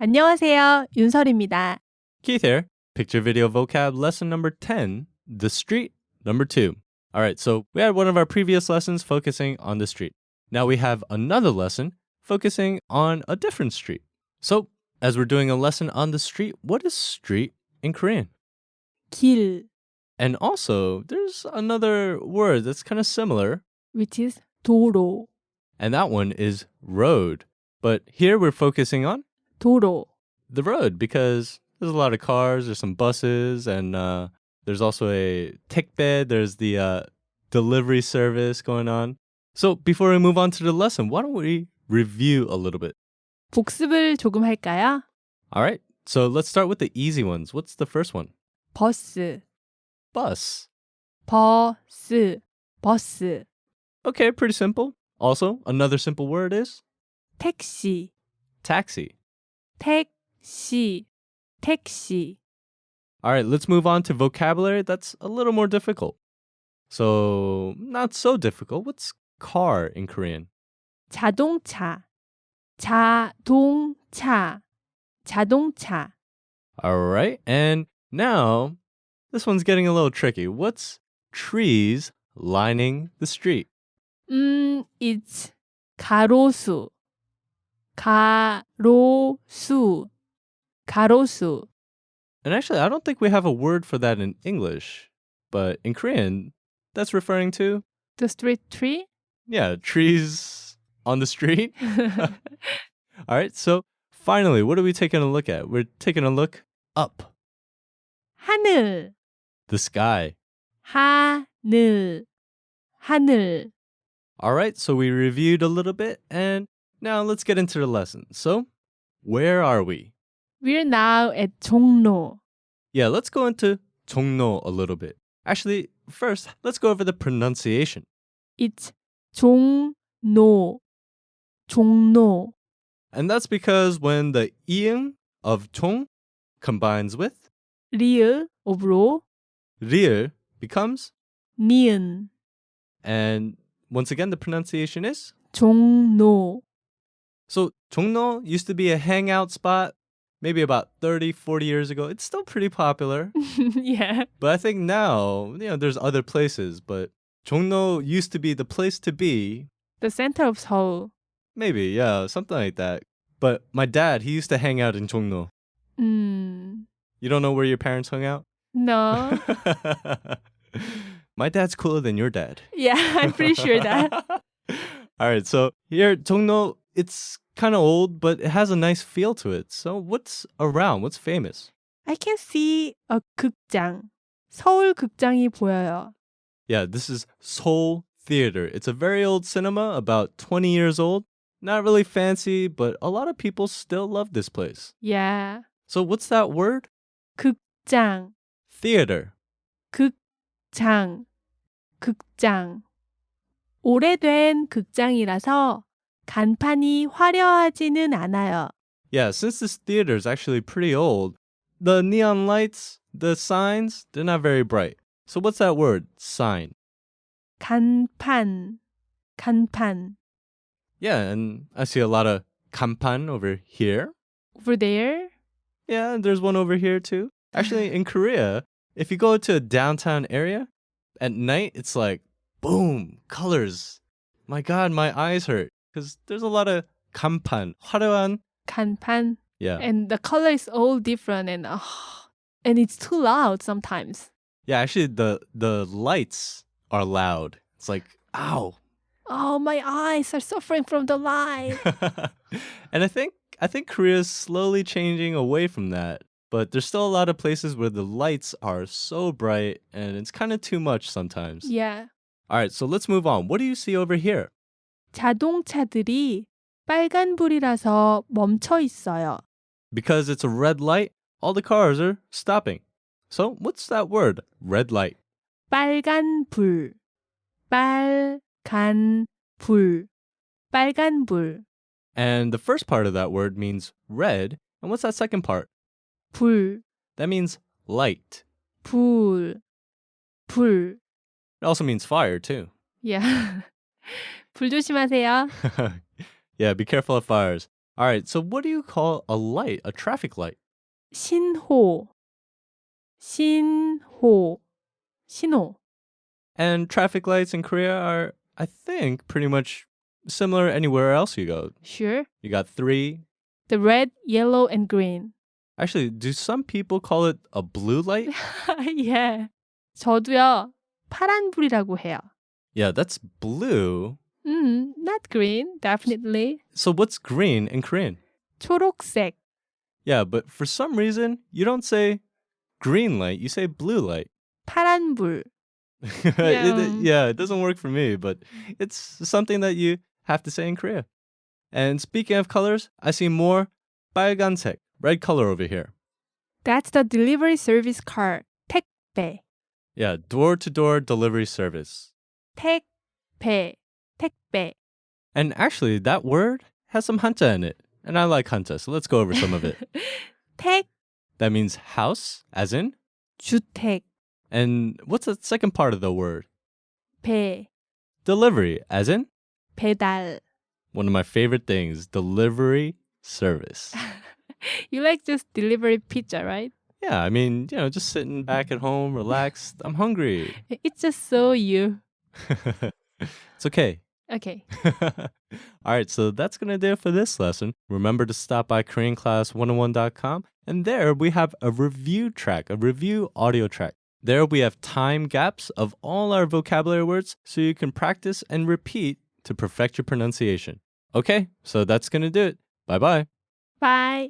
안녕하세요. 윤설입니다. Keith here. Picture video vocab lesson number 10, the street, number 2. All right, so we had one of our previous lessons focusing on the street. Now we have another lesson focusing on a different street. So, as we're doing a lesson on the street, what is street in Korean? 길, And also, there's another word that's kind of similar, which is 도로. and that one is road. But here we're focusing on 도로. the road because there's a lot of cars, there's some buses, and there's also a 택배, there's the delivery service going on. So before we move on to the lesson, why don't we review a little bit? 복습을 조금 할까요? All right, so let's start with the easy ones. What's the first one? 버스, Bus. 버스, 버스. Okay, pretty simple. Also, another simple word is 택시, taxi. 택시, 택시. All right, let's move on to vocabulary that's a little more difficult. So, not so difficult. What's car in Korean? 자동차, 자동차, 자동차. All right, and now this one's getting a little tricky. What's trees lining the street? It's 가로수, 가로수, 가로수. And actually, I don't think we have a word for that in English, but in Korean, that's referring to, The street tree? yeah, trees on the street. All right, so finally, what are we taking a look at? We're taking a look up, 하늘, the sky. 하늘, 하늘. All right, so we reviewed a little bit, and now let's get into the lesson. So, where are we? We're now at 종로. Yeah, let's go into 종로 a little bit. Actually, first, let's go over the pronunciation. It's 종로, 종로. And that's because when the iing of 종 combines with 리을, 오브로, ri을 becomes, 니은, and once again, the pronunciation is. 종로. So, 종로 used to be a hangout spot maybe about 30, 40 years ago. It's still pretty popular. Yeah. But I think now, there's other places, but 종로 used to be the place to be. The center of Seoul. Maybe, yeah, something like that. But my dad, he used to hang out in 종로. You don't know where your parents hung out? No. My dad's cooler than your dad. Yeah, I'm pretty sure that. All right, so here, 종로, it's kind of old, but it has a nice feel to it. So what's around? What's famous? I can see a 극장. 서울 극장이 보여요. Yeah, this is Seoul Theater. It's a very old cinema, about 20 years old. Not really fancy, but a lot of people still love this place. Yeah. So what's that word? 극장, Theater. 극장, 극장. 오래된 극장이라서 간판이 화려하지는 않아요. Yeah, since this theater is actually pretty old, the neon lights, the signs, they're not very bright. So what's that word? Sign. 간판, 간판. Yeah, and I see a lot of 간판 over here. Over there? Yeah, and there's one over here too. Actually, in Korea, if you go to a downtown area, at night, it's like, boom, colors. My God, my eyes hurt. Because there's a lot of 간판, 화려한. 간판. Yeah. And the color is all different and it's too loud sometimes. Yeah, actually, the lights are loud. It's like, ow. Oh, my eyes are suffering from the light. And I think Korea is slowly changing away from that. But there's still a lot of places where the lights are so bright and it's kind of too much sometimes. Yeah. All right, so let's move on. What do you see over here? 자동차들이 빨간불이라서 멈춰 있어요. Because it's a red light, all the cars are stopping. So what's that word? Red light. 빨간불, 빨간불, 빨간불. And the first part of that word means red. And what's that second part? 불, That means light. 불, 불. It also means fire too. Yeah. 불 조심하세요. Yeah, be careful of fires. All right, so what do you call a light, a traffic light? 신호. 신호. 신호. And traffic lights in Korea are, I think, pretty much similar anywhere else you go. Sure. You got 3. The red, yellow, and green. Actually, do some people call it a blue light? yeah. 저도요. 파란불이라고 해요. Yeah, that's blue. Not green, definitely. So what's green in Korean? 초록색. Yeah, but for some reason, you don't say green light, you say blue light. 파란불. It doesn't work for me, but it's something that you have to say in Korea. And speaking of colors, I see more 빨간색, red color over here. That's the delivery service car. 택배. Yeah, door-to-door delivery service. 택배. 택배. And actually, that word has some hanja in it. And I like hanja, so let's go over some of it. 택. That means house, as in. 주택. And what's the second part of the word? 배. Delivery, as in. 배달. One of my favorite things, delivery service. You like just delivery pizza, right? Yeah, I mean, just sitting back at home, relaxed. I'm hungry. It's just so you. It's okay. Okay. All right, so that's going to do it for this lesson. Remember to stop by KoreanClass101.com, and there we have a review track, a review audio track. There we have time gaps of all our vocabulary words so you can practice and repeat to perfect your pronunciation. Okay, so that's going to do it. Bye-bye. Bye.